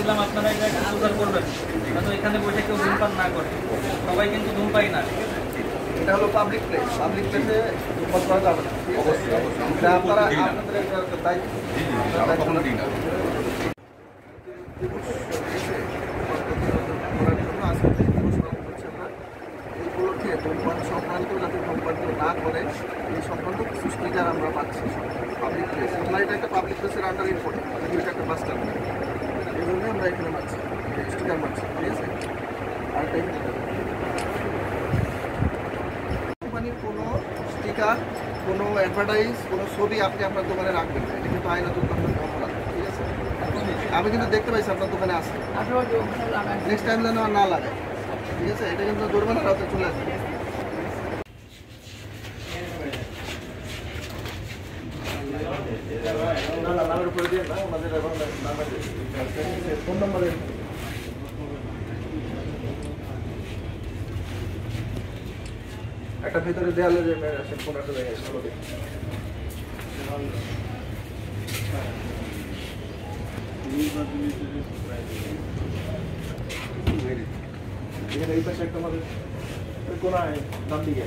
দিলাম, আপনারা এটা একটু সুধার করবেন, কারণ এখানে বসে কেউ ধূমপান না করে। সবাই কিন্তু ধূমপাই না। এটা হলো পাবলিক প্লেস, পাবলিক প্লেসে ধূমপান করা যাবে না। অবশ্যই অবশ্যই এটা আপনারা আপনাদের দায়িত্ব। আমরা কখনো দিই না। এই উপলক্ষে ধূমপান সংক্রান্ত যাতে ধূমপান না করে এই সংক্রান্ত কিছু স্টিকার আমরা পাচ্ছি পাবলিক প্লেস। আমরা এটা একটা পাবলিক প্লেসের আন্ডারে পড়ে, এটা একটা বাস টার্মিনাল, এই জন্য আমরা এখানে পাচ্ছি স্টিকার পাচ্ছি। ঠিক আছে, আরেকটা কোম্পানির কোনো স্টিকার, কোনো অ্যাডভার্টাইজ, কোনো ছবি আপনি আপনার দোকানে রাখবেন না, এটা কিন্তু আইনত অপরাধ। ঠিক আছে, আমি কিন্তু দেখতে পাইছি আপনার দোকানে আছে, নেক্সট টাইম যেন আর না লাগে। ঠিক আছে, এটা কিন্তু জরিমানার আওতায় চলে আসবে। নামের উপরে দিয়ে না, ওনাদের ফোন নম্বরে একটা ভিতরে দেয়ালে যে ফোন একটা জায়গায় এখানে এই পাশে একটা আমাদের কোনায় ডান দিকে